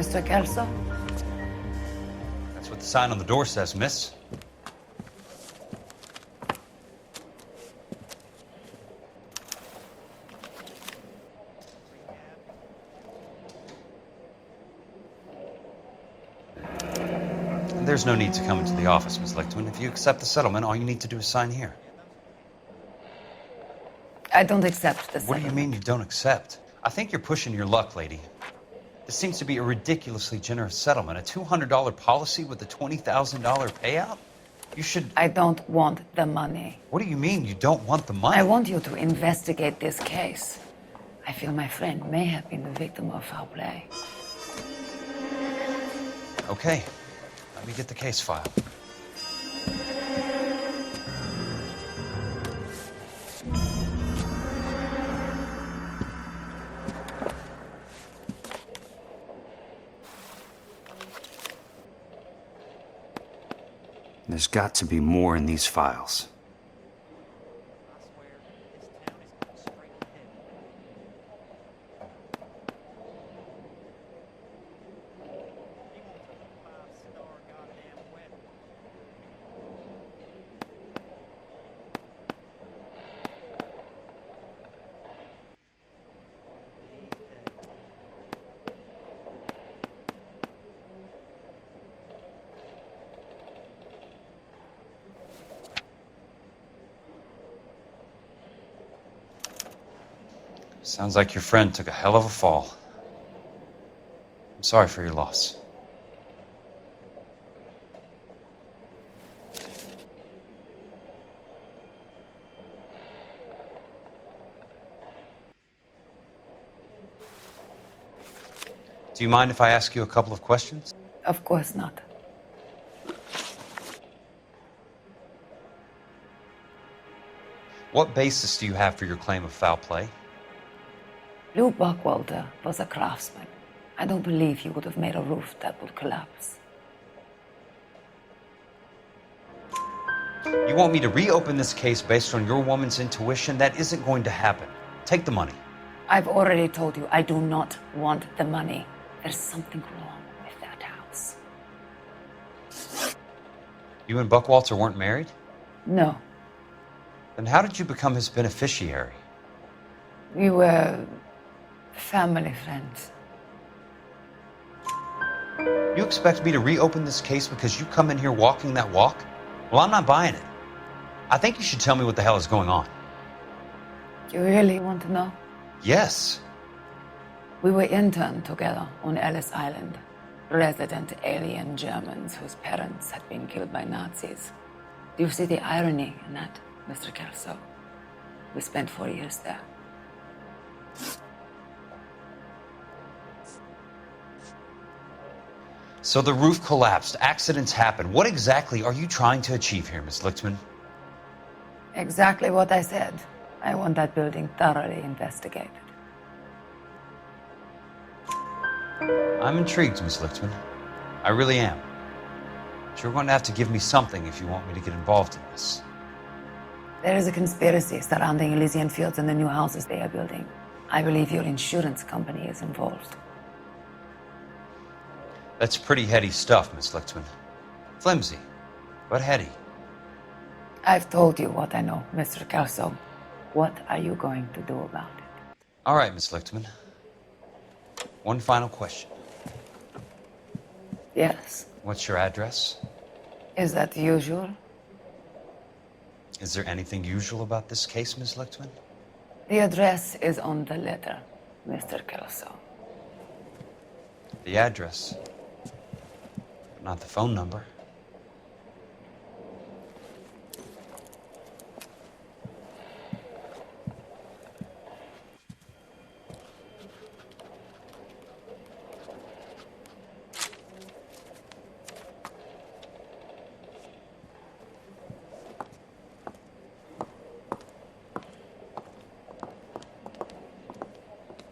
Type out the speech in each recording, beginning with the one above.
Mr. Kelso? That's what the sign on the door says, miss. And there's no need to come into the office, Miss Lichtman. If you accept the settlement, all you need to do is sign here. I don't accept the What do you mean you don't accept? I think you're pushing your luck, lady. This seems to be a ridiculously generous settlement. A $200 policy with a $20,000 payout? You should... I don't want the money. What do you mean you don't want the money? I want you to investigate this case. I feel my friend may have been the victim of foul play. Okay. Let me get the case file. There's got to be more in these files. Sounds like your friend took a hell of a fall. I'm sorry for your loss. Do you mind if I ask you a couple of questions? Of course not. What basis do you have for your claim of foul play? Lou Buckwalter was a craftsman. I don't believe he would have made a roof that would collapse. You want me to reopen this case based on your woman's intuition? That isn't going to happen. Take the money. I've already told you I do not want the money. There's something wrong with that house. You and Buckwalter weren't married? No. Then how did you become his beneficiary? We were family friends. You expect me to reopen this case because you come in here walking that walk? Well, I'm not buying it. I think you should tell me what the hell is going on. You really want to know? Yes. We were interned together on Ellis Island. Resident alien Germans whose parents had been killed by Nazis. Do you see the irony in that, Mr. Kelso? We spent 4 years there. So the roof collapsed, accidents happen. What exactly are you trying to achieve here, Miss Lichtman? Exactly what I said. I want that building thoroughly investigated. I'm intrigued, Miss Lichtman. I really am. But you're going to have to give me something if you want me to get involved in this. There is a conspiracy surrounding Elysian Fields and the new houses they are building. I believe your insurance company is involved. That's pretty heady stuff, Miss Lichtman. Flimsy, but heady. I've told you what I know, Mr. Kelso. What are you going to do about it? All right, Miss Lichtman. One final question. Yes. What's your address? Is that usual? Is there anything usual about this case, Miss Lichtman? The address is on the letter, Mr. Kelso. The address, but not the phone number.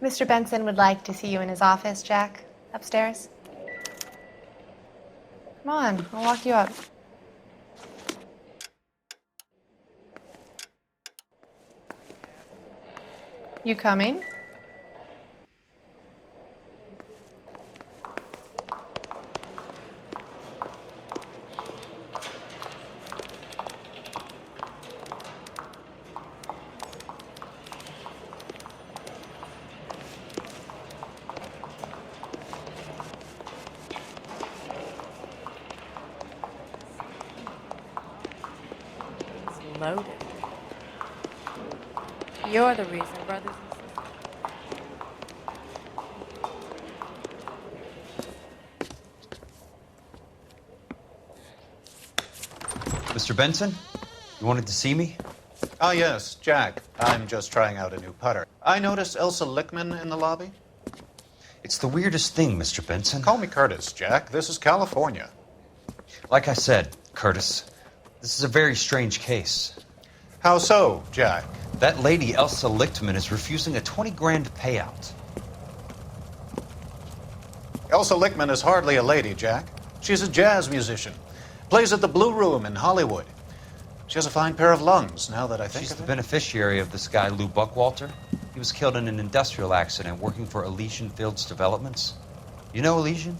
Mr. Benson would like to see you in his office, Jack. Upstairs. Come on, I'll walk you up. You coming? loaded. You're the reason, brothers and Mr. Benson, you wanted to see me? Ah, yes, Jack. I'm just trying out a new putter. I noticed Elsa Lickman in the lobby. It's the weirdest thing, Mr. Benson. Call me Curtis, Jack. This is California. Like I said, Curtis, this is a very strange case. How so, Jack? That lady, Elsa Lichtman, is refusing a 20 grand payout. Elsa Lickman is hardly a lady, Jack. She's a jazz musician. Plays at the Blue Room in Hollywood. She has a fine pair of lungs, now that I think She's of the it. beneficiary of this guy, Lou Buckwalter. He was killed in an industrial accident working for Elysian Fields Developments. You know Elysian?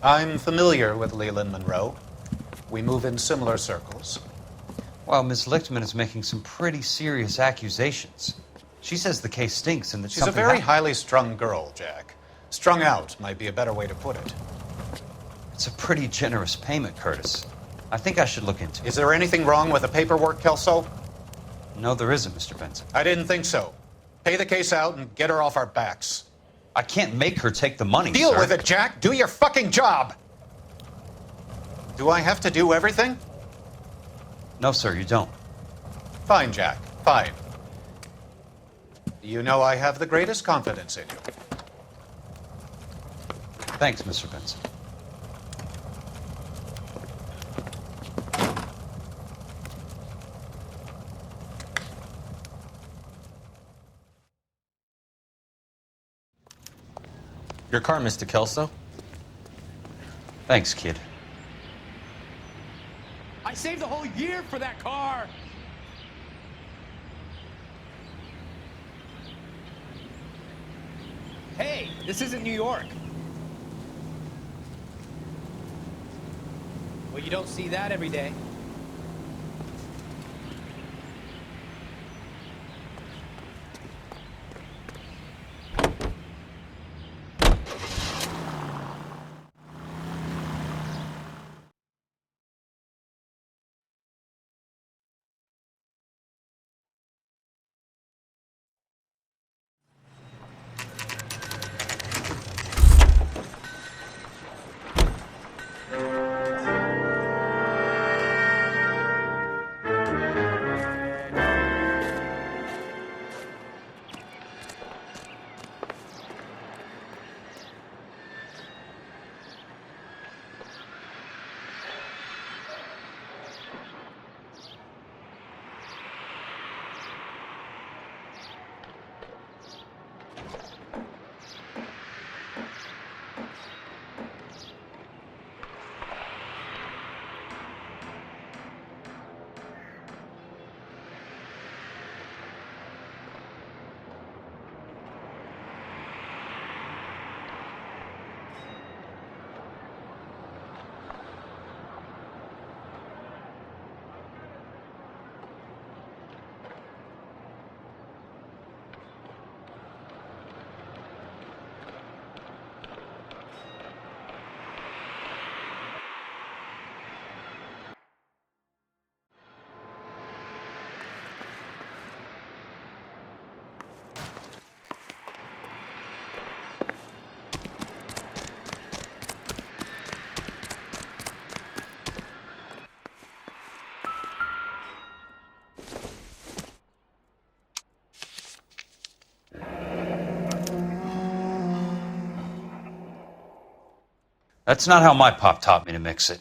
I'm familiar with Leland Monroe. We move in similar circles. Well, Ms. Lichtman is making some pretty serious accusations. She says the case stinks and that She's a something very happened. highly strung girl, Jack. Strung out might be a better way to put it. It's a pretty generous payment, Curtis. I think I should look into it. Is there anything wrong with the paperwork, Kelso? No, there isn't, Mr. Benson. I didn't think so. Pay the case out and get her off our backs. I can't make her take the money, Deal sir. with it, Jack. Do your fucking job. Do I have to do everything? No, sir, you don't. Fine, Jack. Fine. You know I have the greatest confidence in you. Thanks, Mr. Benson. Your car, Mr. Kelso. Thanks, kid. I saved the whole year for that car. Hey, this isn't New York. Well, you don't see that every day. That's not how my pop taught me to mix it.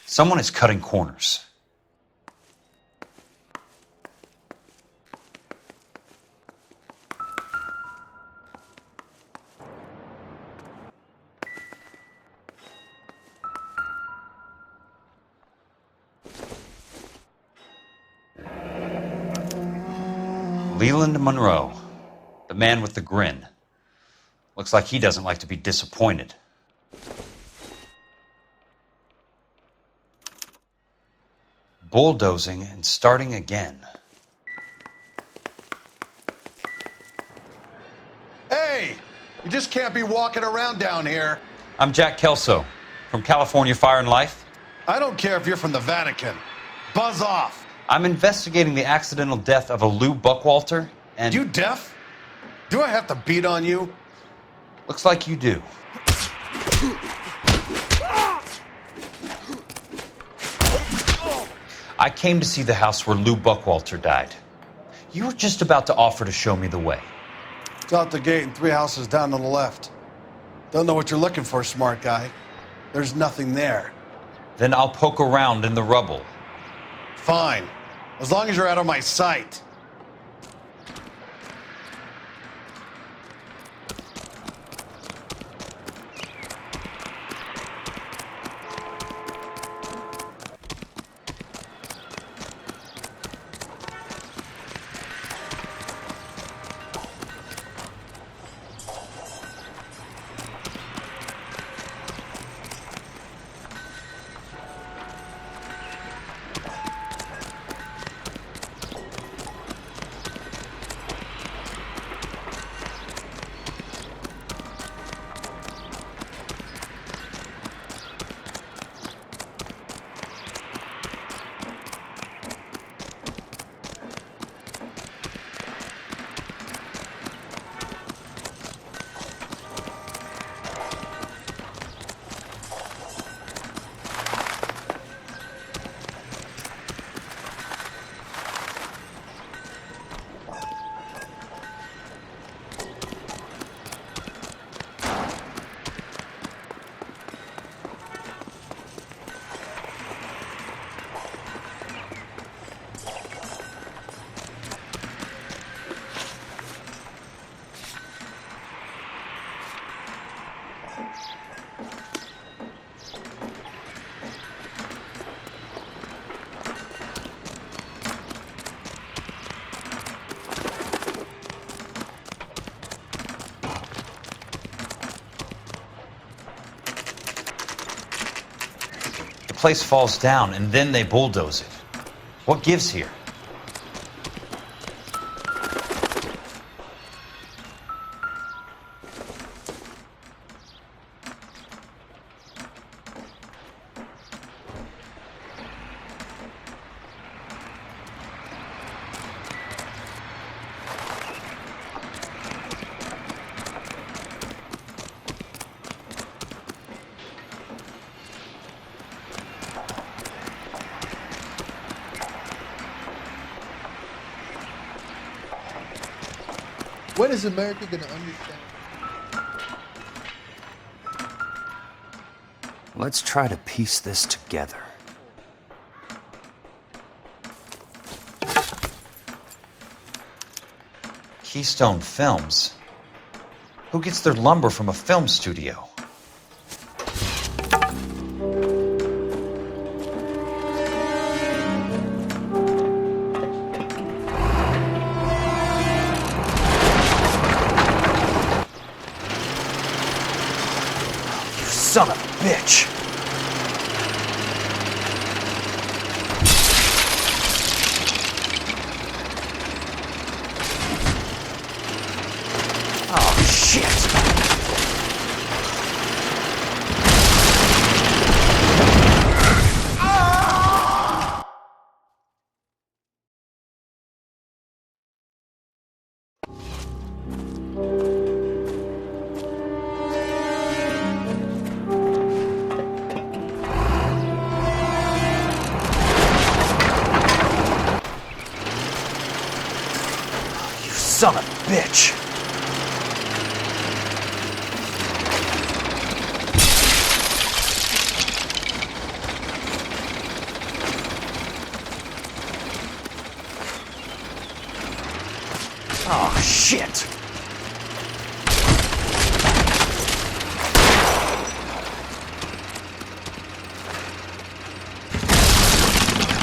Someone is cutting corners. Leland Monroe, the man with the grin. Looks like he doesn't like to be disappointed. Bulldozing and starting again. Hey, you just can't be walking around down here. I'm Jack Kelso from California Fire and Life. I don't care if you're from the Vatican. Buzz off. I'm investigating the accidental death of a Lou Buckwalter, and... You deaf? Do I have to beat on you? Looks like you do. I came to see the house where Lou Buckwalter died. You were just about to offer to show me the way. It's out the gate and 3 houses down on the left. Don't know what you're looking for, smart guy. There's nothing there. Then I'll poke around in the rubble. Fine. As long as you're out of my sight. The place falls down, and then they bulldoze it. What gives here? When is America going to understand? Let's try to piece this together. Keystone Films? Who gets their lumber from a film studio? Son of a bitch! Oh, shit! Son of a bitch! Oh, shit!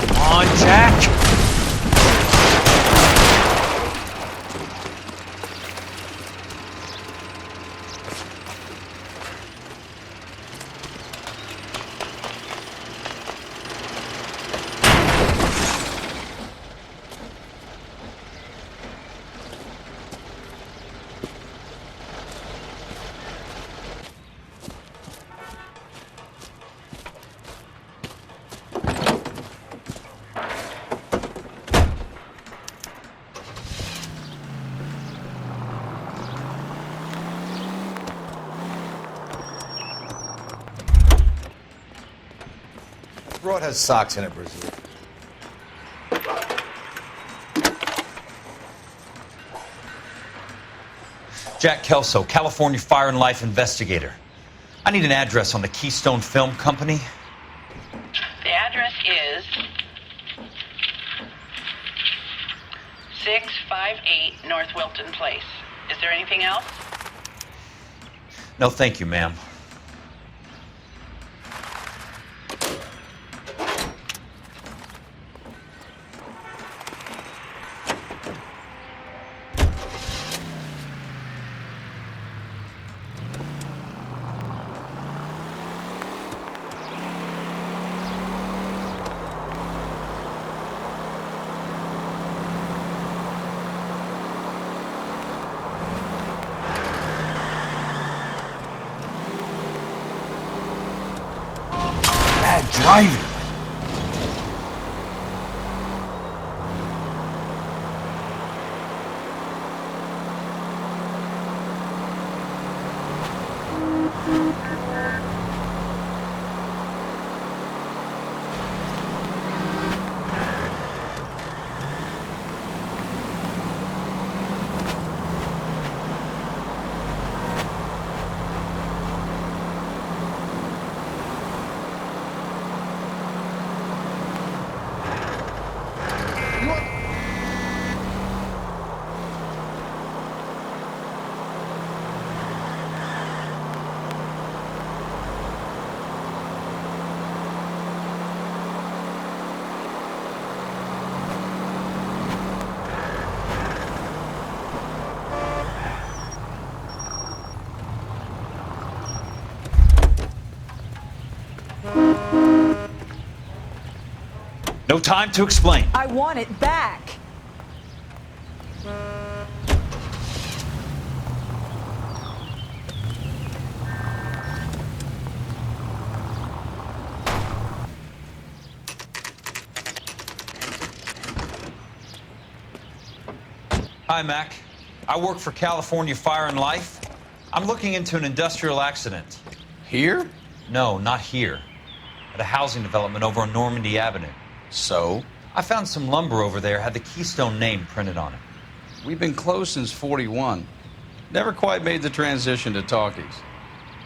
Come on, Jack! broad has socks in it, Brazil. Jack Kelso, California Fire and Life investigator. I need an address on the Keystone Film Company. The address is 658 North Wilton Place. Is there anything else? No, thank you, ma'am. Bad driving. No time to explain. I want it back. Hi, Mac. I work for California Fire and Life. I'm looking into an industrial accident. Here? No, not here. At a housing development over on Normandy Avenue. So? I found some lumber over there, had the Keystone name printed on it. We've been closed since '41. Never quite made the transition to talkies.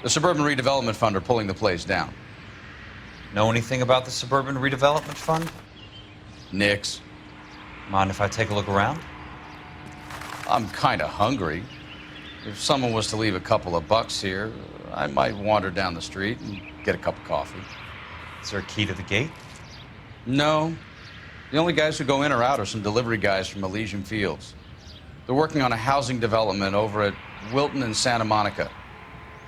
The Suburban Redevelopment Fund are pulling the place down. Know anything about the Suburban Redevelopment Fund? Nix. Mind if I take a look around? I'm kind of hungry. If someone was to leave a couple of bucks here, I might wander down the street and get a cup of coffee. Is there a key to the gate? No. The only guys who go in or out are some delivery guys from Elysian Fields. They're working on a housing development over at Wilton and Santa Monica.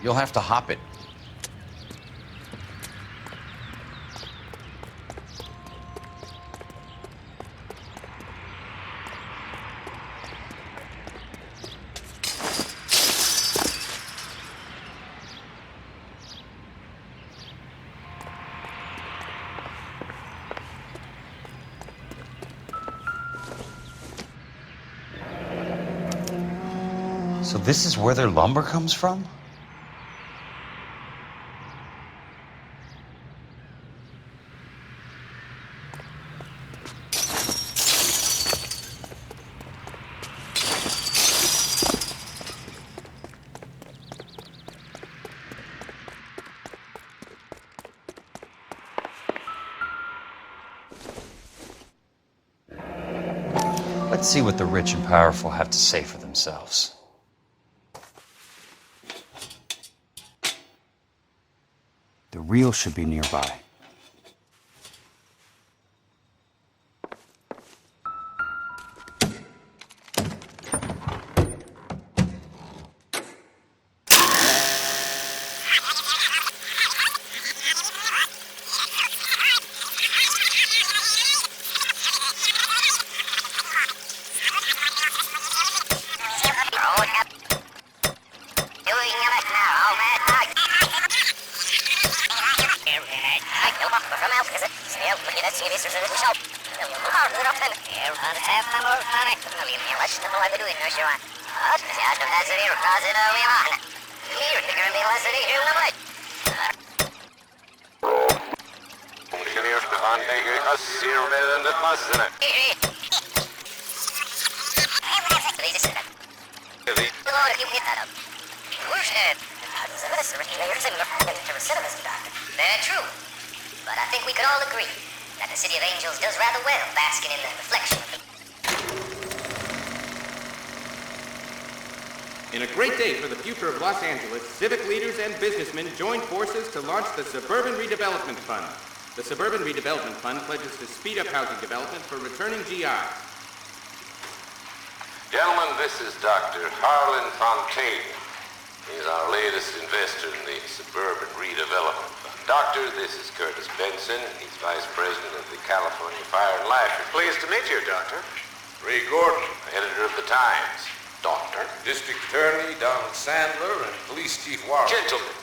You'll have to hop it. So this is where their lumber comes from? Let's see what the rich and powerful have to say for themselves. The real should be nearby. Very true. But I think we could all agree that the City of Angels does rather well basking in the reflection of the... In a great day for the future of Los Angeles, civic leaders and businessmen joined forces to launch the Suburban Redevelopment Fund. The Suburban Redevelopment Fund pledges to speed up housing development for returning GIs. Gentlemen, this is Dr. Harlan Fontaine. He's our latest investor in the Suburban Redevelopment Fund. Doctor, this is Curtis Benson. He's Vice President of the California Fire and Life. Pleased to meet you, Doctor. Ray Gordon, editor of the Times. Doctor. District Attorney Donald Sandler and Police Chief Warren. Gentlemen,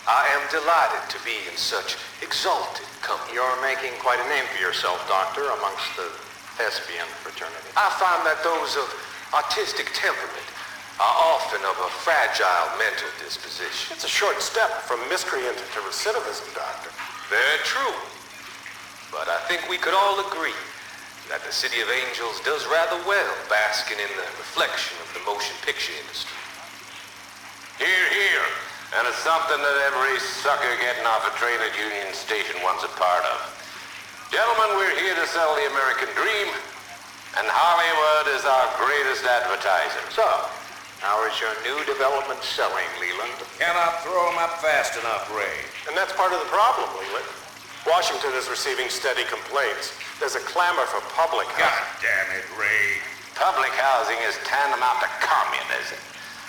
I am delighted to be in such exalted company. You're making quite a name for yourself, Doctor, amongst the thespian fraternity. I find that those of artistic temperament are often of a fragile mental disposition. It's a short step from miscreant to recidivism, Doctor. Very true. But I think we could all agree that the City of Angels does rather well basking in the reflection of the motion picture industry. Hear, hear. And it's something that every sucker getting off a train at Union Station wants a part of. Gentlemen, we're here to sell the American dream, and Hollywood is our greatest advertiser. So, how is your new development selling, Leland? Cannot throw them up fast enough, Ray. And that's part of the problem, Leland. Washington is receiving steady complaints. There's a clamor for public housing. God damn it, Ray. Public housing is tantamount to communism.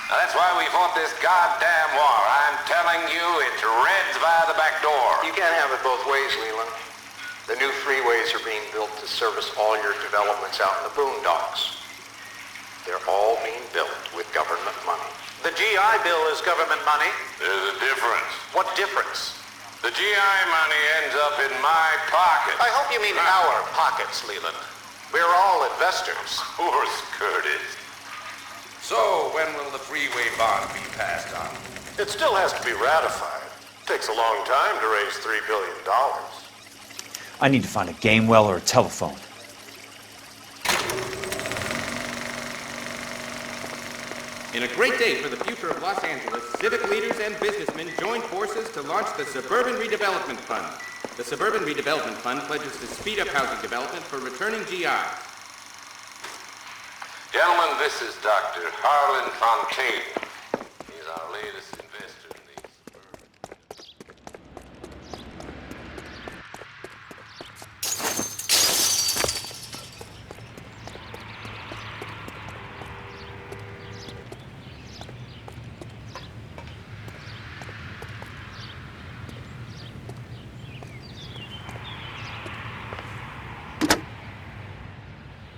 Now, that's why we fought this goddamn war. I'm telling you, it's Reds via the back door. You can't have it both ways, Leland. The new freeways are being built to service all your developments out in the boondocks. They're all being built with government money. The GI Bill is government money. There's a difference. What difference? The GI money ends up in my pocket. I hope you mean our pockets, Leland. We're all investors. Of course, Curtis. So, when will the freeway bond be passed on? It still has to be ratified. It takes a long time to raise $3 billion. I need to find a game well or a telephone. In a great day for the future of Los Angeles, civic leaders and businessmen joined forces to launch the Suburban Redevelopment Fund. The Suburban Redevelopment Fund pledges to speed up housing development for returning GIs. Gentlemen, this is Dr. Harlan Fontaine. He's our latest investor in the Suburban.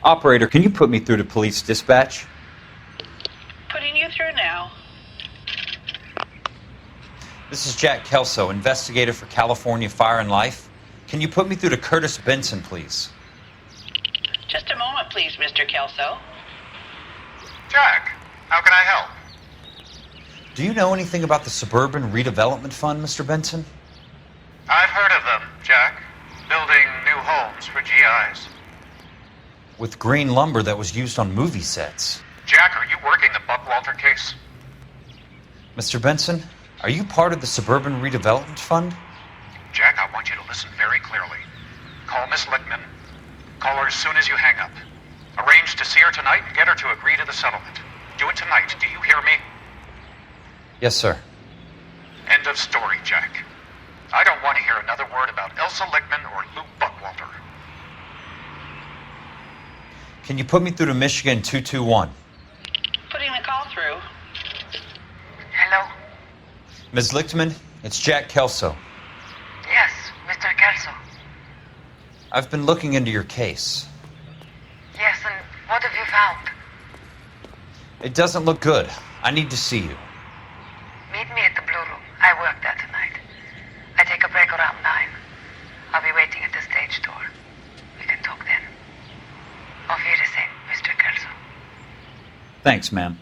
Operator, can you put me through to police dispatch? Putting you through now. This is Jack Kelso, investigator for California Fire and Life. Can you put me through to Curtis Benson, please? Just a moment, please, Mr. Kelso. Jack, how can I help? Do you know anything about the Suburban Redevelopment Fund, Mr. Benson? I've heard of them, Jack. Building new homes for GIs. With green lumber that was used on movie sets. Jack, are you working the Buckwalter case? Mr. Benson, are you part of the Suburban Redevelopment Fund? Jack, I want you to listen very clearly. Call Miss Lichtman. Call her as soon as you hang up. Arrange to see her tonight and get her to agree to the settlement. Do it tonight. Do you hear me? Yes, sir. End of story, Jack. I don't want to hear another word about Elsa Lichtman or Lou Buckwalter. Can you put me through to Michigan 221? Putting the call through. Hello? Ms. Lichtman, it's Jack Kelso. Yes, Mr. Kelso. I've been looking into your case. Yes, and what have you found? It doesn't look good. I need to see you. Meet me at the Blue Room. I work there tonight. I take a break around 9. I'll be waiting at the stage door. We can talk then. Auf Wiedersehen, Mr. Kelso. Thanks, ma'am.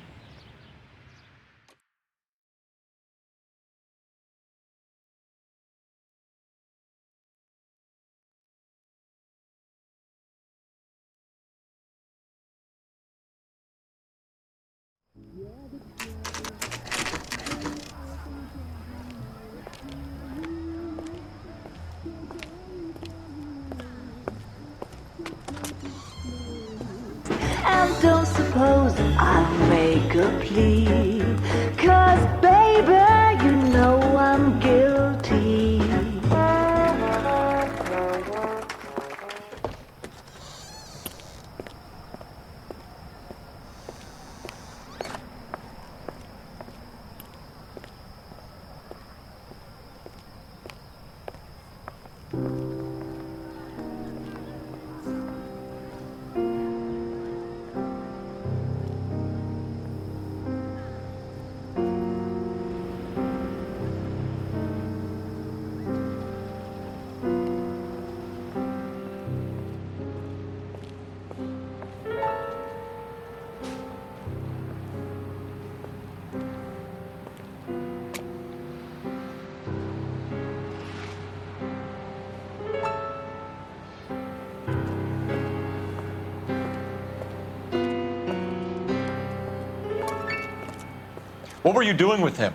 What were you doing with him?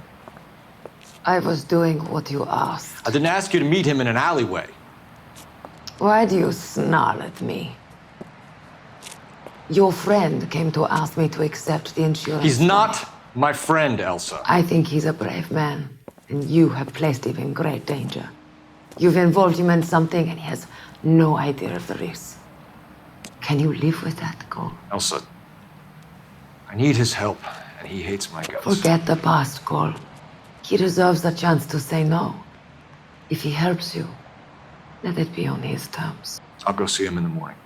I was doing what you asked. I didn't ask you to meet him in an alleyway. Why do you snarl at me? Your friend came to ask me to accept the insurance. He's not my friend, Elsa. I think he's a brave man, and you have placed him in great danger. You've involved him in something, and he has no idea of the risk. Can you live with that, Cole? Elsa, I need his help, and he hates my guts. Forget the past, Cole. He deserves a chance to say no. If he helps you, let it be on his terms. I'll go see him in the morning.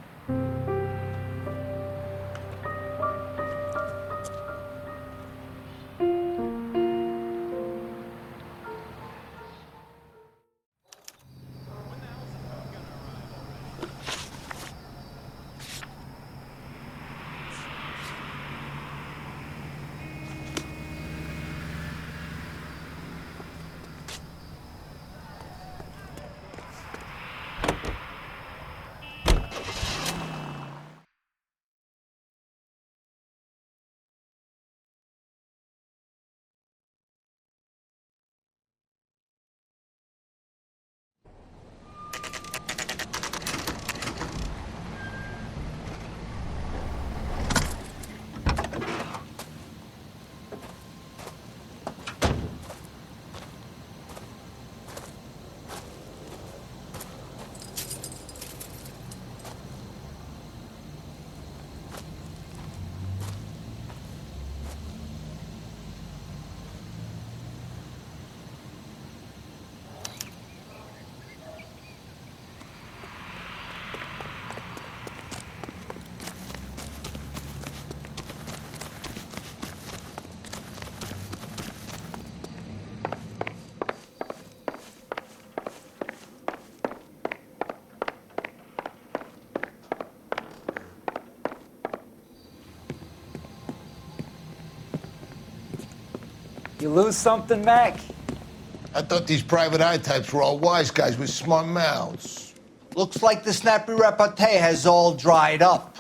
You lose something, Mac? I thought these private eye types were all wise guys with smart mouths. Looks like the snappy repartee has all dried up.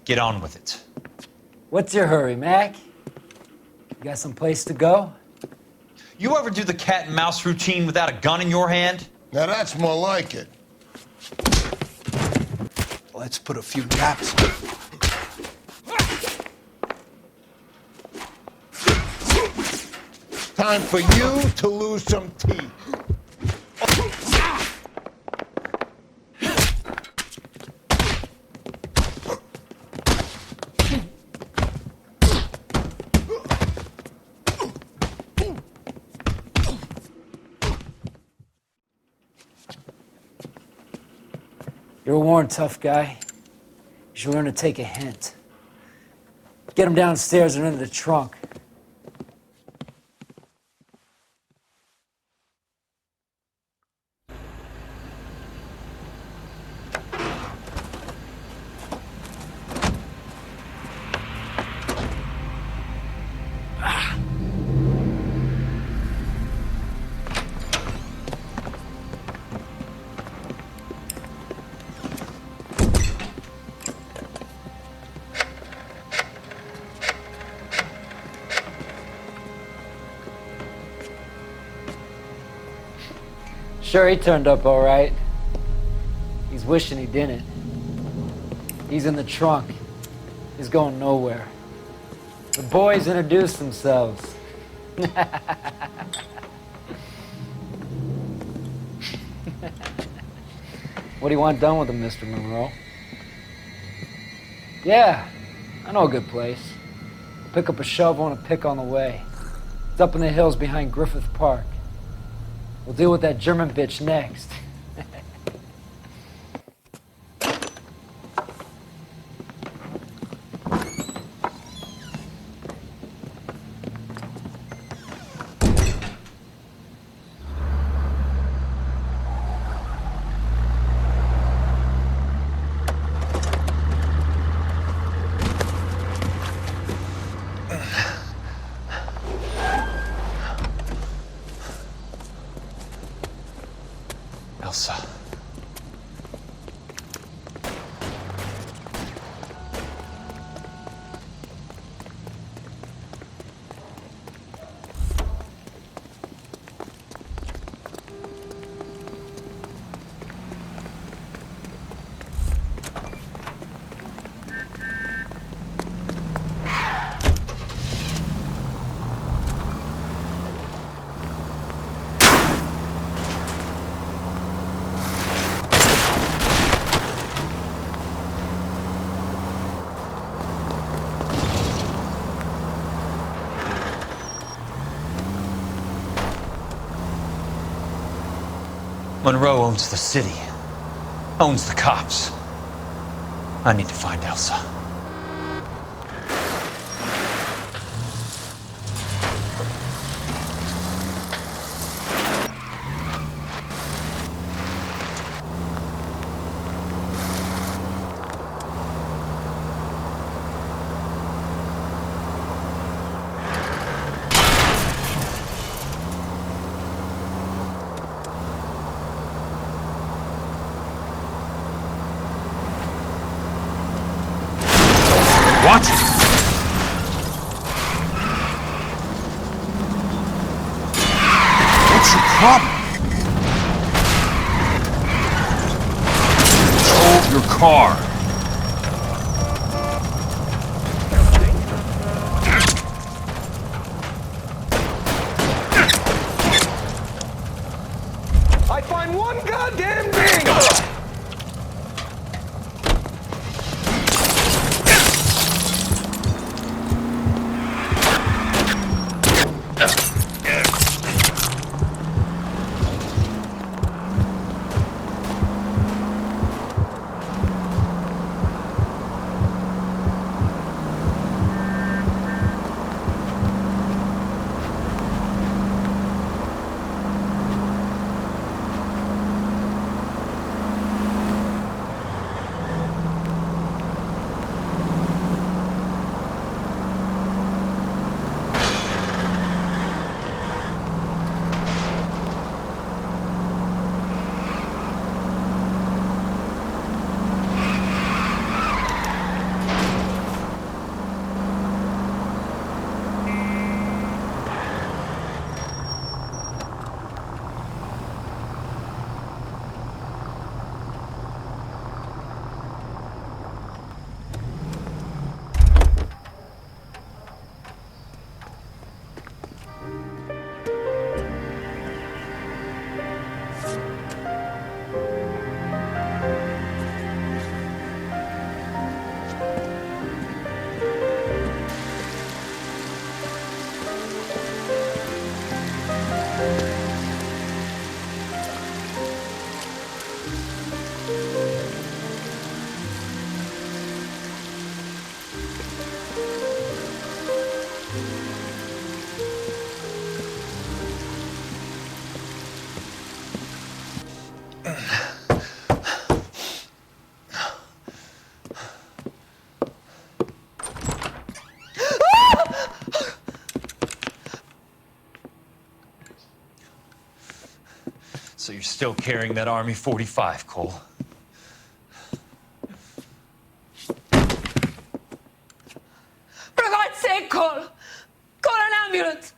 Get on with it. What's your hurry, Mac? You got some place to go? You ever do the cat and mouse routine without a gun in your hand? Now that's more like it. Let's put a few gaps. Time for you to lose some teeth. You're a worn, tough guy. You should learn to take a hint. Get him downstairs and into the trunk. Sure, he turned up all right. He's wishing he didn't. He's in the trunk. He's going nowhere. The boys introduced themselves. What do you want done with him, Mr. Monroe? Yeah, I know a good place. I'll pick up a shovel and a pick on the way. It's up in the hills behind Griffith Park. We'll deal with that German bitch next. Elsa. Monroe owns the city, owns the cops. I need to find Elsa. What? What's your problem? Control your car. I find one goddamn thing! So you're still carrying that Army 45, Cole? For God's sake, Cole! Call an ambulance!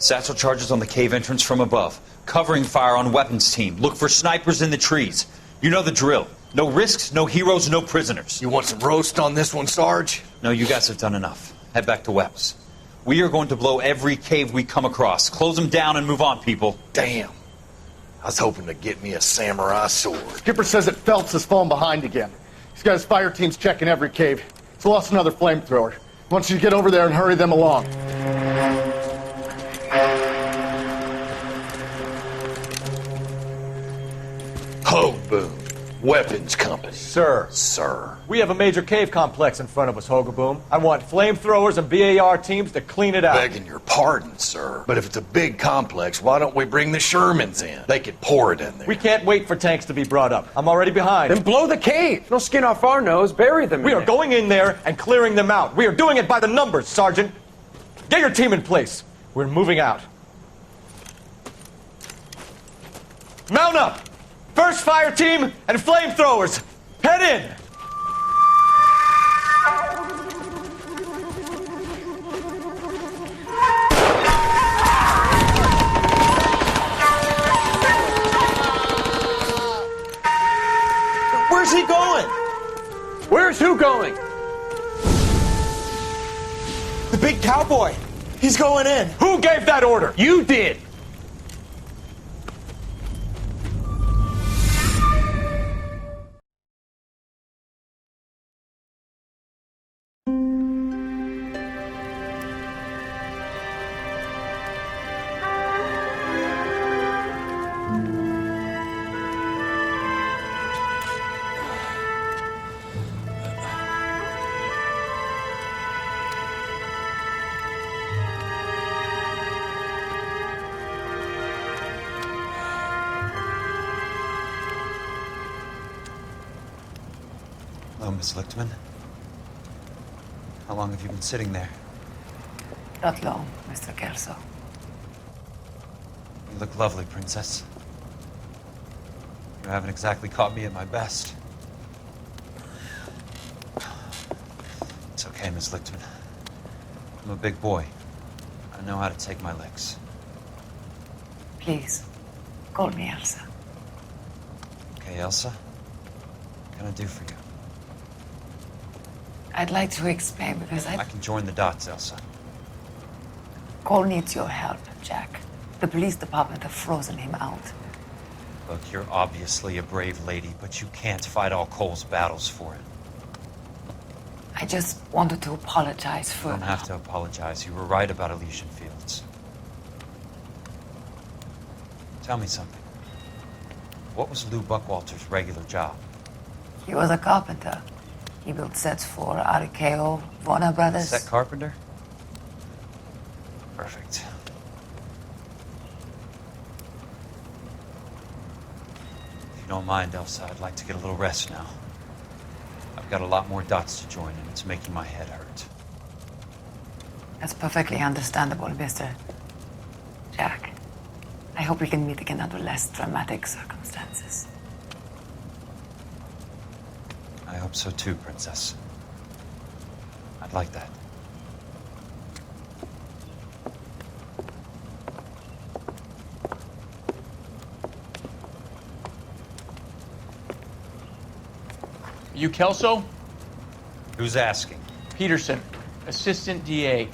Satchel charges on the cave entrance from above. Covering fire on weapons team. Look for snipers in the trees. You know the drill. No risks, no heroes, no prisoners. You want some roast on this one, Sarge? No, you guys have done enough. Head back to Webb's. We are going to blow every cave we come across. Close them down and move on, people. Damn. I was hoping to get me a samurai sword. Skipper says that Phelps has fallen behind again. He's got his fire teams checking every cave. He's lost another flamethrower. He wants you to get over there and hurry them along. Hoboom. Weapons Company. Sir. Sir. We have a major cave complex in front of us, Hogaboom. I want flamethrowers and BAR teams to clean it out. Begging your pardon, sir. But if it's a big complex, why don't we bring the Shermans in? They could pour it in there. We can't wait for tanks to be brought up. I'm already behind. Then blow the cave. No skin off our nose. Bury them We are going in there and clearing them out. We are doing it by the numbers, Sergeant. Get your team in place. We're moving out. Mount up! First fire team and flamethrowers! Head in! The big cowboy. He's going in. Who gave that order? You did. Hello, Miss Lichtman. How long have you been sitting there? Not long, Mr. Kelso. You look lovely, Princess. You haven't exactly caught me at my best. It's okay, Miss Lichtman. I'm a big boy. I know how to take my licks. Please, call me Elsa. Okay, Elsa? What can I do for you? I'd like to explain because I can join the dots, Elsa. Cole needs your help, Jack. The police department have frozen him out. Look, you're obviously a brave lady, but you can't fight all Cole's battles for it. I just wanted to apologize for... You don't have to apologize. You were right about Elysian Fields. Tell me something. What was Lou Buckwalter's regular job? He was a carpenter. He built sets for RKO, Warner Brothers. Set carpenter? Perfect. If you don't mind, Elsa, I'd like to get a little rest now. I've got a lot more dots to join, and it's making my head hurt. That's perfectly understandable, Mr. Jack. I hope we can meet again under less dramatic circumstances. I hope so too, Princess. I'd like that. You Kelso? Who's asking? Peterson, Assistant DA.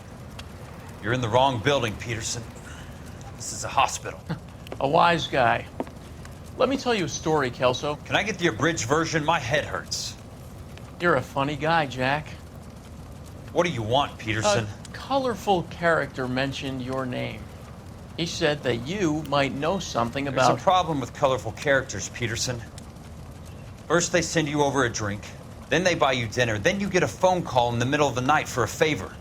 You're in the wrong building, Peterson. This is a hospital. A wise guy. Let me tell you a story, Kelso. Can I get the abridged version? My head hurts. You're a funny guy, Jack. What do you want, Peterson? A colorful character mentioned your name. He said that you might know something about... There's a problem with colorful characters, Peterson. First they send you over a drink, then they buy you dinner, then you get a phone call in the middle of the night for a favor.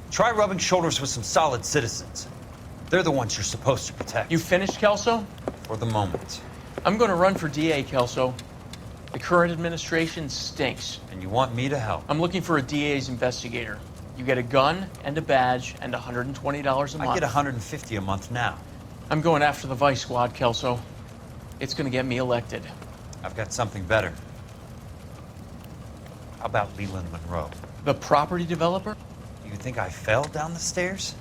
Try rubbing shoulders with some solid citizens. They're the ones you're supposed to protect. You finished, Kelso? For the moment. I'm going to run for DA, Kelso. The current administration stinks. And you want me to help? I'm looking for a DA's investigator. You get a gun and a badge and $120 a month. I get $150 a month now. I'm going after the Vice Squad, Kelso. It's going to get me elected. I've got something better. How about Leland Monroe? The property developer? You think I fell down the stairs?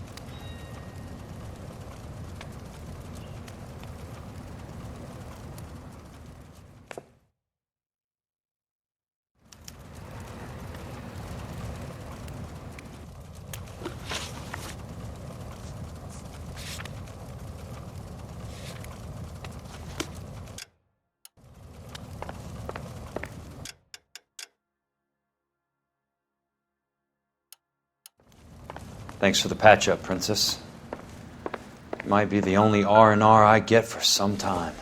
Thanks for the patch-up, Princess. It might be the only R&R I get for some time.